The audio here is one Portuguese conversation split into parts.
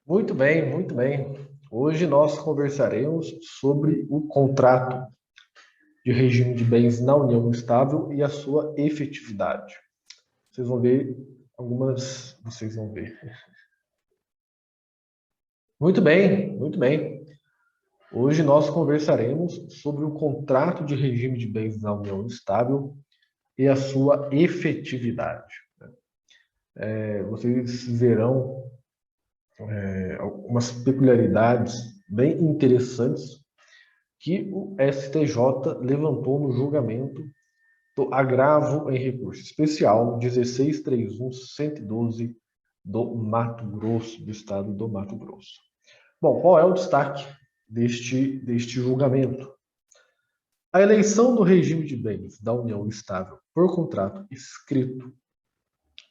Muito bem, muito bem. Hoje nós conversaremos sobre o contrato de regime de bens na união estável e a sua efetividade. Vocês vão ver vocês vão ver. Muito bem, muito bem. Hoje nós conversaremos sobre o contrato de regime de bens na união estável e a sua efetividade. Vocês verão algumas peculiaridades bem interessantes que o STJ levantou no julgamento do agravo em recurso especial 16.31112 do Mato Grosso, do estado do Mato Grosso. Bom, qual é o destaque deste julgamento? A eleição do regime de bens da União Estável por contrato escrito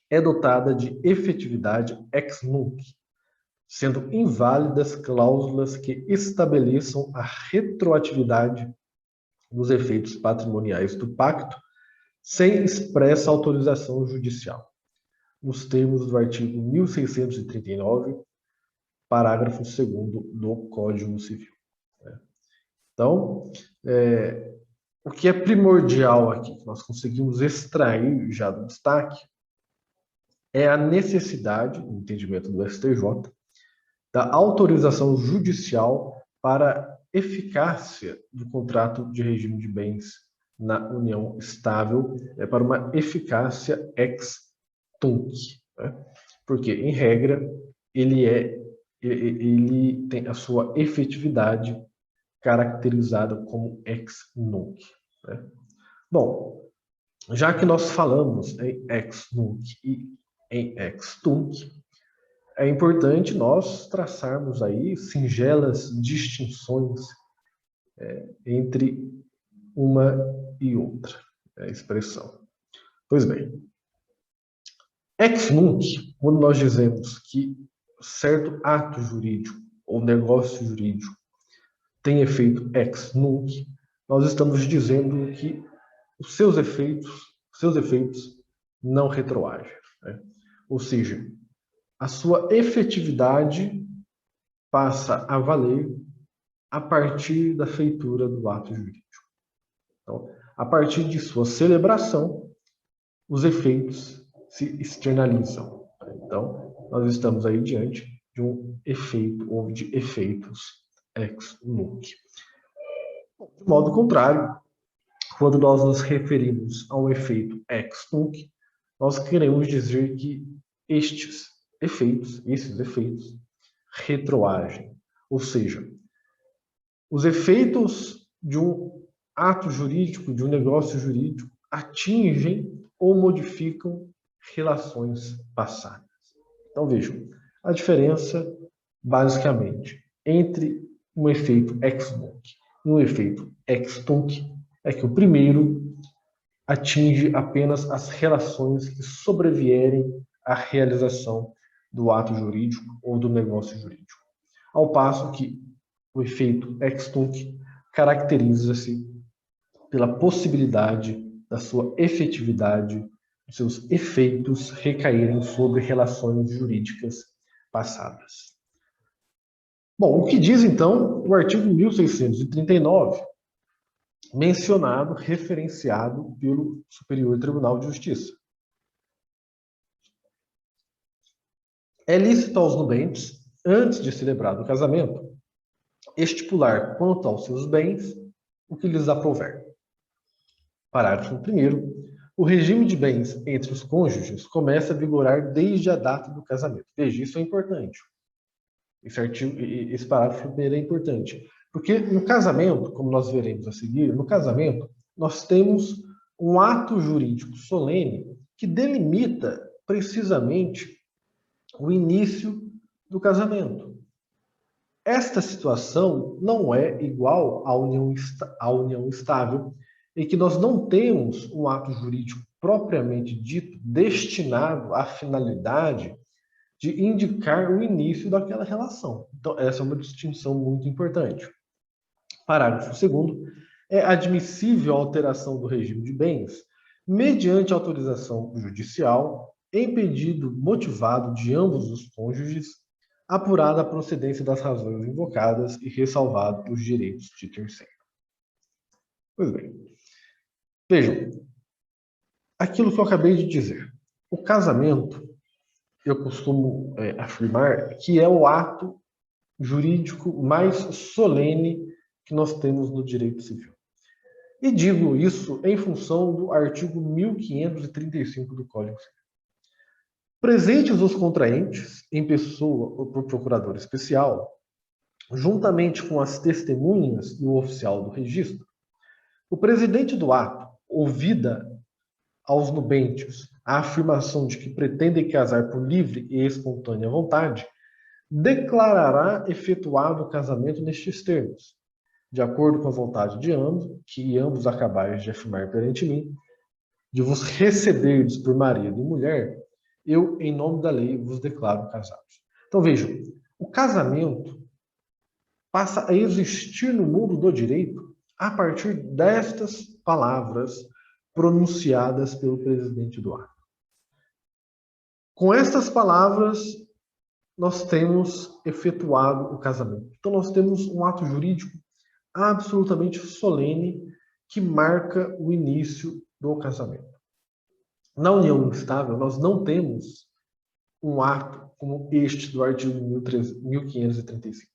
é dotada de efetividade ex nunc, sendo inválidas cláusulas que estabeleçam a retroatividade dos efeitos patrimoniais do pacto sem expressa autorização judicial, nos termos do artigo 1639, parágrafo 2º do Código Civil. Então, o que é primordial aqui, que nós conseguimos extrair já do destaque, é a necessidade, no entendimento do STJ, da autorização judicial para eficácia do contrato de regime de bens na união estável, para uma eficácia ex tunc, né? Porque, em regra, ele tem a sua efetividade caracterizada como ex nunc, né? Bom, já que nós falamos em ex nunc e em ex tunc, é importante nós traçarmos aí singelas distinções entre uma e outra expressão. Pois bem, ex nunc, quando nós dizemos que certo ato jurídico ou negócio jurídico tem efeito ex nunc, nós estamos dizendo que os seus efeitos não retroagem, né? Ou seja, a sua efetividade passa a valer a partir da feitura do ato jurídico. Então, a partir de sua celebração, os efeitos se externalizam. Então, nós estamos aí diante de um efeito ou de efeitos ex nunc. De modo contrário, quando nós nos referimos a um efeito ex nunc, nós queremos dizer que esses efeitos, retroagem. Ou seja, os efeitos de um ato jurídico, de um negócio jurídico, atingem ou modificam relações passadas. Então vejam, a diferença, basicamente, entre um efeito ex nunc e um efeito ex tunc é que o primeiro atinge apenas as relações que sobrevierem à realização do ato jurídico ou do negócio jurídico. Ao passo que o efeito ex tunc caracteriza-se pela possibilidade da sua efetividade, dos seus efeitos recaírem sobre relações jurídicas passadas. Bom, o que diz então o artigo 1639, mencionado, referenciado pelo Superior Tribunal de Justiça? É lícito aos nubentes, antes de celebrar o casamento, estipular quanto aos seus bens o que lhes aprouver. Parágrafo 1º. O regime de bens entre os cônjuges começa a vigorar desde a data do casamento. Veja, isso é importante. Esse parágrafo primeiro é importante. Porque no casamento, como nós veremos a seguir, no casamento nós temos um ato jurídico solene que delimita precisamente o início do casamento. Esta situação não é igual à união estável, em que nós não temos um ato jurídico propriamente dito destinado à finalidade de indicar o início daquela relação. Então, essa é uma distinção muito importante. Parágrafo 2º. É admissível a alteração do regime de bens mediante autorização judicial em pedido motivado de ambos os cônjuges apurada a procedência das razões invocadas e ressalvado os direitos de terceiro. Pois bem, vejam, aquilo que eu acabei de dizer. O casamento, eu costumo afirmar que é o ato jurídico mais solene que nós temos no direito civil. E digo isso em função do artigo 1535 do Código Civil. Presentes os contraentes, em pessoa ou por procurador especial, juntamente com as testemunhas e o oficial do registro, o presidente do ato, ouvida aos nubentes a afirmação de que pretendem casar por livre e espontânea vontade, declarará efetuado o casamento nestes termos, de acordo com a vontade de ambos, que ambos acabais de afirmar perante mim, de vos receberdes por marido e mulher, eu, em nome da lei, vos declaro casados. Então vejam, o casamento passa a existir no mundo do direito a partir destas palavras pronunciadas pelo presidente do ato. Com estas palavras, nós temos efetuado o casamento. Então nós temos um ato jurídico absolutamente solene que marca o início do casamento. Na união instável, nós não temos um ato como este do artigo 1535.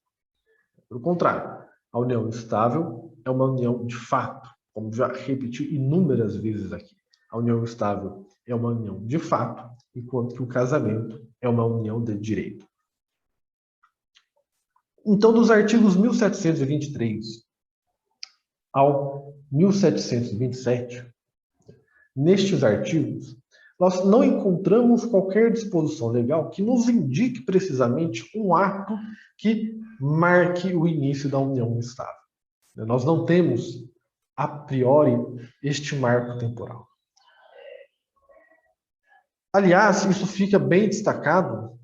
Pelo contrário, a união estável é uma união de fato, como já repeti inúmeras vezes aqui. A união estável é uma união de fato, enquanto que o casamento é uma união de direito. Então, dos artigos 1723 ao 1727, nestes artigos, nós não encontramos qualquer disposição legal que nos indique precisamente um ato que marque o início da união estável. Nós não temos, a priori, este marco temporal. Aliás, isso fica bem destacado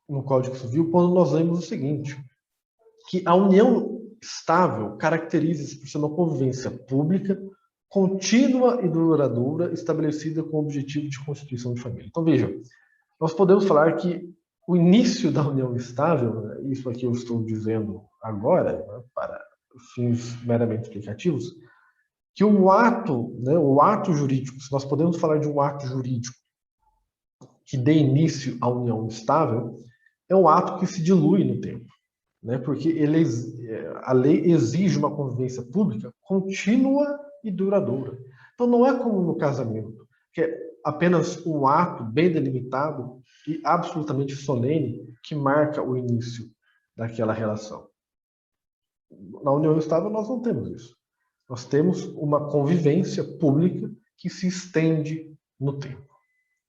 no Código Civil quando nós lemos o seguinte, que a união estável caracteriza-se por ser uma convivência pública, contínua e duradoura, estabelecida com o objetivo de constituição de família. Então, vejam, nós podemos falar que o início da união estável, isso aqui eu estou dizendo agora, né, para fins meramente explicativos, que o ato jurídico, se nós podemos falar de um ato jurídico que dê início à união estável, é um ato que se dilui no tempo. Porque a lei exige uma convivência pública contínua e duradoura. Então não é como no casamento, que é apenas um ato bem delimitado e absolutamente solene que marca o início daquela relação. Na união estável nós não temos isso. Nós temos uma convivência pública que se estende no tempo.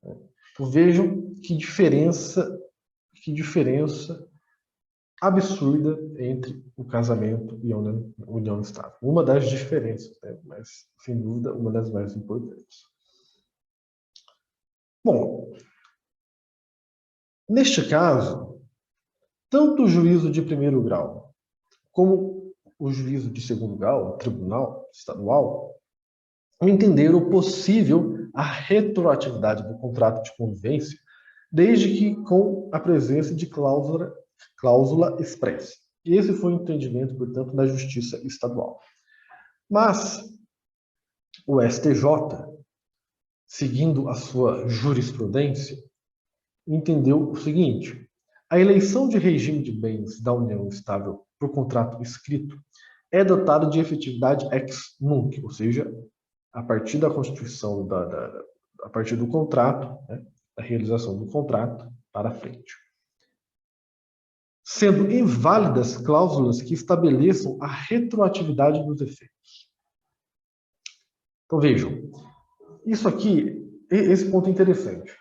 Então, vejam que diferença absurda entre o casamento e a união estável. Uma das diferenças, mas, sem dúvida, uma das mais importantes. Bom, neste caso, tanto o juízo de primeiro grau como o juízo de segundo grau, o tribunal estadual, entenderam possível a retroatividade do contrato de convivência, desde que com a presença de cláusula expressa. E esse foi o entendimento, portanto, da Justiça Estadual. Mas o STJ, seguindo a sua jurisprudência, entendeu o seguinte: a eleição de regime de bens da união estável por contrato escrito é dotada de efetividade ex nunc, ou seja, a partir da constituição, a partir do contrato, da realização do contrato para frente, sendo inválidas cláusulas que estabeleçam a retroatividade dos efeitos. Então vejam, isso aqui, esse ponto é interessante.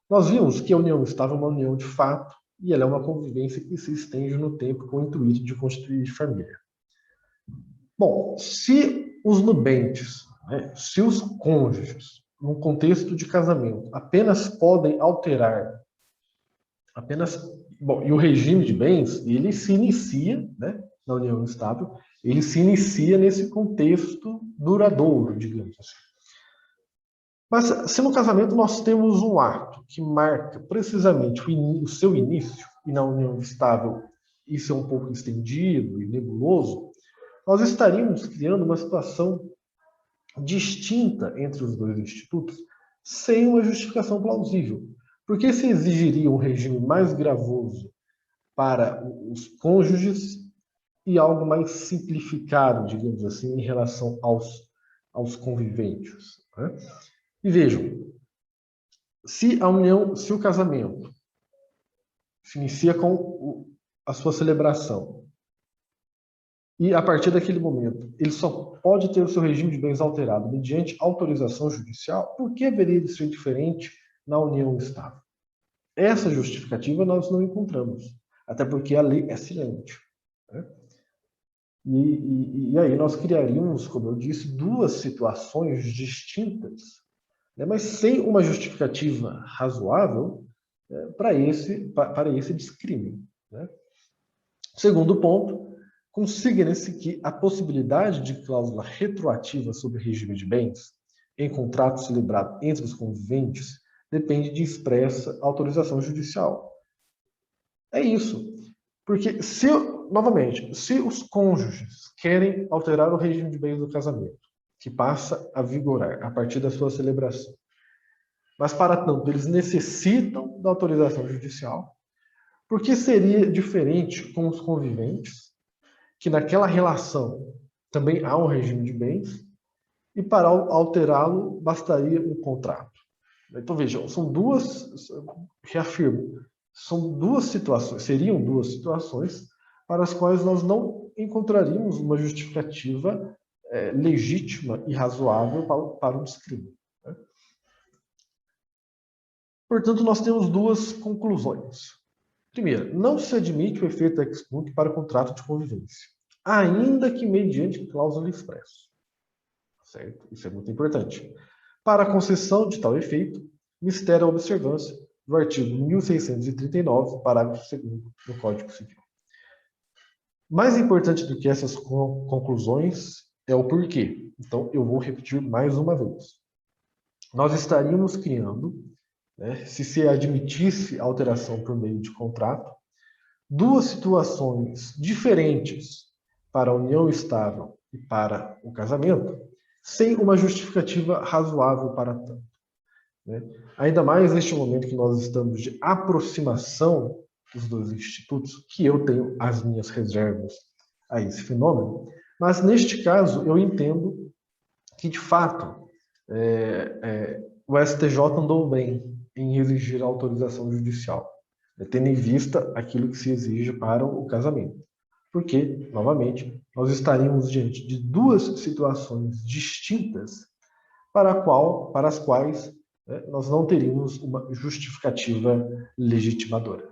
Nós vimos que a união estável é uma união de fato e ela é uma convivência que se estende no tempo com o intuito de constituir família. Bom, se os nubentes, se os cônjuges, no contexto de casamento, apenas podem alterar, e o regime de bens, ele se inicia, na união estável, ele se inicia nesse contexto duradouro, digamos assim. Mas se no casamento nós temos um ato que marca precisamente o seu início, e na união estável isso é um pouco estendido e nebuloso, nós estaríamos criando uma situação distinta entre os dois institutos sem uma justificação plausível. Porque se exigiria um regime mais gravoso para os cônjuges e algo mais simplificado, digamos assim, em relação aos conviventes. Né? E vejam, se o casamento se inicia com a sua celebração, e a partir daquele momento ele só pode ter o seu regime de bens alterado mediante autorização judicial, por que haveria de ser diferente na união estável? Essa justificativa nós não encontramos, até porque a lei é silente. Né? E aí nós criaríamos, como eu disse, duas situações distintas, né, mas sem uma justificativa razoável para esse descrime. Né? Segundo ponto, consigna-se que a possibilidade de cláusula retroativa sobre regime de bens em contrato celebrado entre os conviventes depende de expressa autorização judicial. É isso. Porque, novamente, se os cônjuges querem alterar o regime de bens do casamento, que passa a vigorar a partir da sua celebração, mas, para tanto, eles necessitam da autorização judicial, por que seria diferente com os conviventes, que naquela relação também há um regime de bens, e para alterá-lo bastaria um contrato? Então, vejam, reafirmo, seriam duas situações para as quais nós não encontraríamos uma justificativa legítima e razoável para o descrime. Né? Portanto, nós temos duas conclusões. Primeiro, não se admite o efeito ex nunc para o contrato de convivência, ainda que mediante cláusula expressa. Certo? Isso é muito importante. Para a concessão de tal efeito, mistério a observância do artigo 1639, parágrafo 2º do Código Civil. Mais importante do que essas conclusões é o porquê. Então, eu vou repetir mais uma vez. Nós estaríamos criando, né, se admitisse alteração por meio de contrato, duas situações diferentes para a união estável e para o casamento, sem uma justificativa razoável para tanto. Né? Ainda mais neste momento que nós estamos de aproximação dos dois institutos, que eu tenho as minhas reservas a esse fenômeno, mas neste caso eu entendo que, de fato, o STJ andou bem em exigir a autorização judicial, tendo em vista aquilo que se exige para o casamento. Porque, novamente, nós estaríamos diante de duas situações distintas para as quais nós não teríamos uma justificativa legitimadora.